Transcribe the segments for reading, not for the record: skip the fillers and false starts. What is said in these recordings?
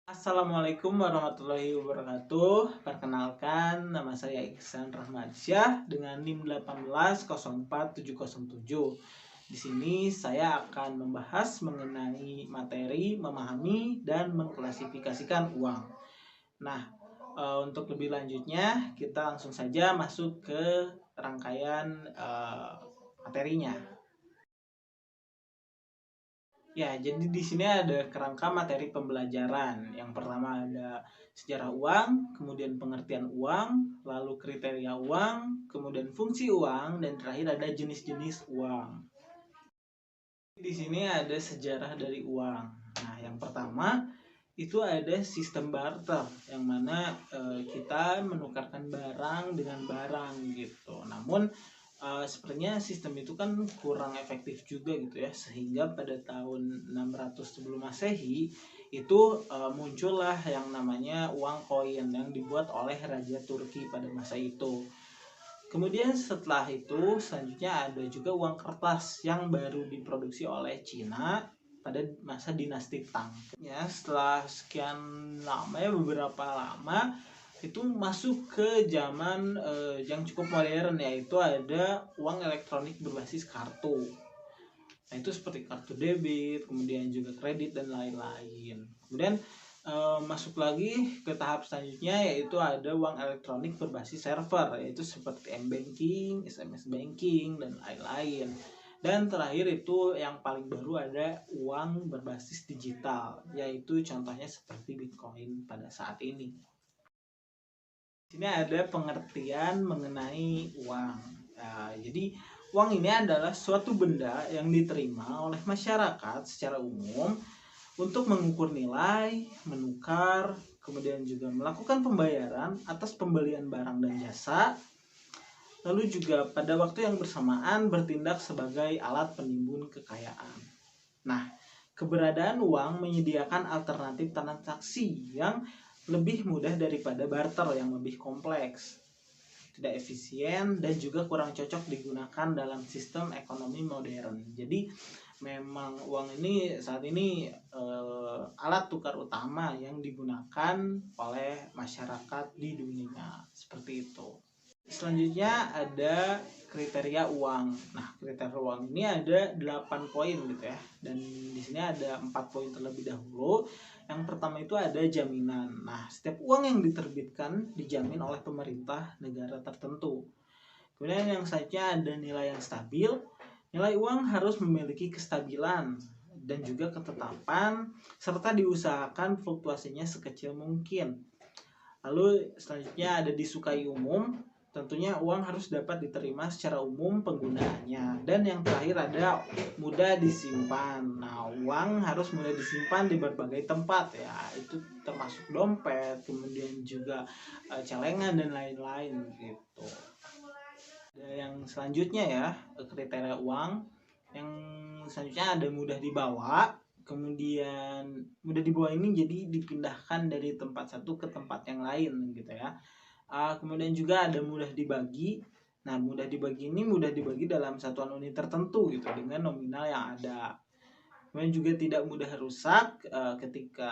Assalamualaikum warahmatullahi wabarakatuh. Perkenalkan, nama saya Iksan Rahmadsyah dengan NIM 1804707. Di sini saya akan membahas mengenai materi memahami dan mengklasifikasikan uang. Nah, untuk lebih lanjutnya kita langsung saja masuk ke rangkaian materinya. Ya, jadi di sini ada kerangka materi pembelajaran. Yang pertama ada sejarah uang, kemudian pengertian uang, lalu kriteria uang, kemudian fungsi uang, dan terakhir ada jenis-jenis uang. Di sini ada sejarah dari uang. Nah, yang pertama itu ada sistem barter, yang mana kita menukarkan barang dengan barang gitu. Namun sepertinya sistem itu kan kurang efektif juga gitu ya, sehingga pada tahun 600 sebelum Masehi itu muncullah yang namanya uang koin yang dibuat oleh Raja Turki pada masa itu. Kemudian setelah itu selanjutnya ada juga uang kertas yang baru diproduksi oleh Cina pada masa dinasti Tang. Ya, setelah sekian lama ya, beberapa lama itu masuk ke zaman yang cukup modern, yaitu ada uang elektronik berbasis kartu. Nah, itu seperti kartu debit, kemudian juga kredit dan lain-lain. Kemudian masuk lagi ke tahap selanjutnya, yaitu ada uang elektronik berbasis server, yaitu seperti m-banking, SMS banking dan lain-lain. Dan terakhir itu yang paling baru ada uang berbasis digital, yaitu contohnya seperti Bitcoin pada saat ini. Di sini ada pengertian mengenai uang. Nah, jadi uang ini adalah suatu benda yang diterima oleh masyarakat secara umum untuk mengukur nilai, menukar, kemudian juga melakukan pembayaran atas pembelian barang dan jasa, lalu juga pada waktu yang bersamaan bertindak sebagai alat penimbun kekayaan. Nah, keberadaan uang menyediakan alternatif transaksi yang lebih mudah daripada barter yang lebih kompleks, tidak efisien, dan juga kurang cocok digunakan dalam sistem ekonomi modern. Jadi memang uang ini saat ini alat tukar utama yang digunakan oleh masyarakat di dunia, seperti itu. Selanjutnya ada kriteria uang. Nah, kriteria uang ini ada 8 poin gitu ya. Dan di sini ada 4 poin terlebih dahulu. Yang pertama itu ada jaminan. Nah, setiap uang yang diterbitkan dijamin oleh pemerintah negara tertentu. Kemudian yang selanjutnya ada nilai yang stabil. Nilai uang harus memiliki kestabilan dan juga ketetapan serta diusahakan fluktuasinya sekecil mungkin. Lalu selanjutnya ada disukai umum. Tentunya uang harus dapat diterima secara umum penggunaannya. Dan yang terakhir ada mudah disimpan. Nah, uang harus mudah disimpan di berbagai tempat ya. Itu termasuk dompet, kemudian juga celengan dan lain-lain gitu. Dan yang selanjutnya ya, kriteria uang. Yang selanjutnya ada mudah dibawa. Kemudian mudah dibawa ini jadi dipindahkan dari tempat satu ke tempat yang lain gitu ya. Kemudian juga ada mudah dibagi. Nah, mudah dibagi ini mudah dibagi dalam satuan unit tertentu gitu dengan nominal yang ada. Kemudian juga tidak mudah rusak ketika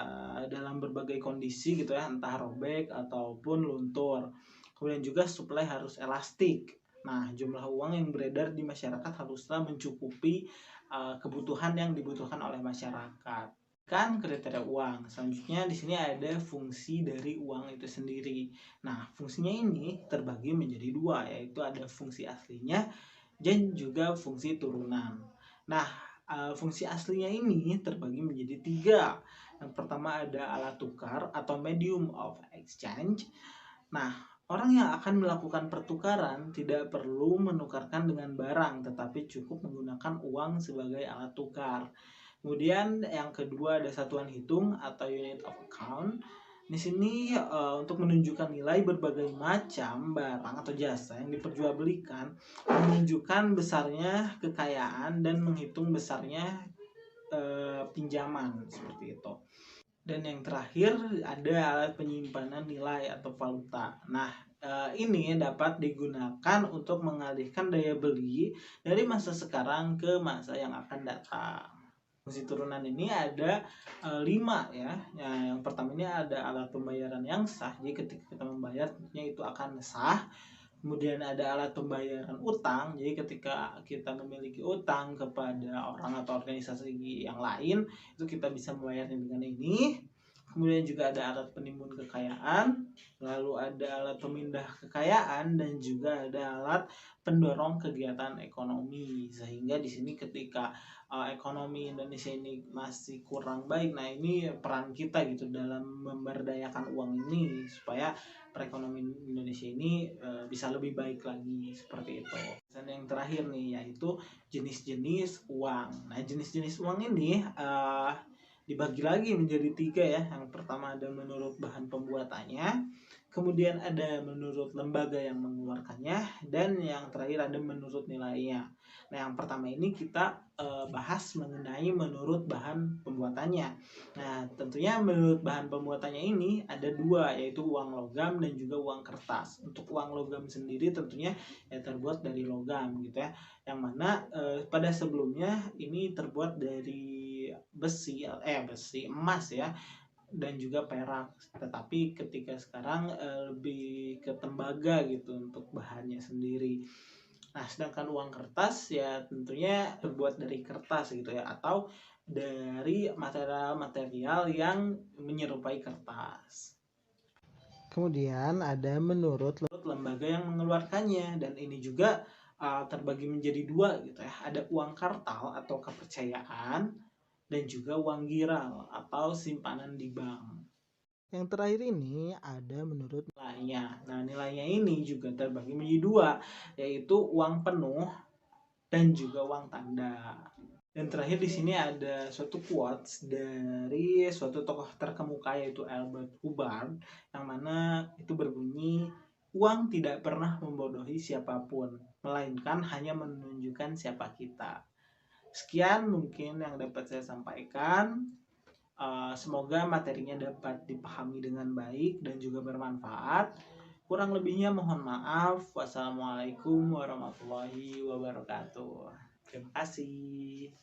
dalam berbagai kondisi gitu ya, entah robek ataupun luntur. Kemudian juga suplai harus elastik. Nah, jumlah uang yang beredar di masyarakat haruslah mencukupi kebutuhan yang dibutuhkan oleh masyarakat. Kan kriteria uang. Selanjutnya di sini ada fungsi dari uang itu sendiri. Nah, fungsinya ini terbagi menjadi dua, yaitu ada fungsi aslinya dan juga fungsi turunan. Nah, fungsi aslinya ini terbagi menjadi tiga. Yang pertama ada alat tukar atau medium of exchange. Nah, orang yang akan melakukan pertukaran tidak perlu menukarkan dengan barang, tetapi cukup menggunakan uang sebagai alat tukar. Kemudian yang kedua ada satuan hitung atau unit of account. Di sini untuk menunjukkan nilai berbagai macam barang atau jasa yang diperjualbelikan, menunjukkan besarnya kekayaan dan menghitung besarnya pinjaman seperti itu. Dan yang terakhir ada alat penyimpanan nilai atau valuta. Nah, ini dapat digunakan untuk mengalihkan daya beli dari masa sekarang ke masa yang akan datang. Fungsi turunan ini ada 5 ya. Yang pertama ini ada alat pembayaran yang sah. Jadi ketika kita membayar tentunya itu akan sah. Kemudian ada alat pembayaran utang. Jadi ketika kita memiliki utang kepada orang atau organisasi yang lain, itu kita bisa membayarnya dengan ini. Kemudian juga ada alat penimbun kekayaan, lalu ada alat pemindah kekayaan, dan juga ada alat pendorong kegiatan ekonomi. Sehingga di sini ketika ekonomi Indonesia ini masih kurang baik, nah ini peran kita gitu dalam memberdayakan uang ini supaya perekonomian Indonesia ini bisa lebih baik lagi, seperti itu. Dan yang terakhir nih yaitu jenis-jenis uang. Nah, jenis-jenis uang ini dibagi lagi menjadi 3 ya. Yang pertama ada menurut bahan pembuatannya, kemudian ada menurut lembaga yang mengeluarkannya, dan yang terakhir ada menurut nilainya. Nah, yang pertama ini kita bahas mengenai menurut bahan pembuatannya. Nah, tentunya menurut bahan pembuatannya ini ada 2, yaitu uang logam dan juga uang kertas. Untuk uang logam sendiri tentunya ya terbuat dari logam gitu ya. Yang mana pada sebelumnya ini terbuat dari besi emas ya, dan juga perak. Tetapi ketika sekarang lebih ke tembaga gitu untuk bahannya sendiri. Nah, sedangkan uang kertas ya tentunya terbuat dari kertas gitu ya, atau dari material-material yang menyerupai kertas. Kemudian ada menurut lembaga yang mengeluarkannya, dan ini juga terbagi menjadi 2 gitu ya. Ada uang kartal atau kepercayaan, dan juga uang giral atau simpanan di bank. Yang terakhir ini ada menurut nilainya. Nah, nilainya ini juga terbagi menjadi 2, yaitu uang penuh dan juga uang tanda. Dan terakhir di sini ada suatu quotes dari suatu tokoh terkemuka yaitu Albert Hubbard, yang mana itu berbunyi, uang tidak pernah membodohi siapapun, melainkan hanya menunjukkan siapa kita. Sekian mungkin yang dapat saya sampaikan. Semoga materinya dapat dipahami dengan baik dan juga bermanfaat. Kurang lebihnya mohon maaf. Wassalamualaikum warahmatullahi wabarakatuh. Terima kasih.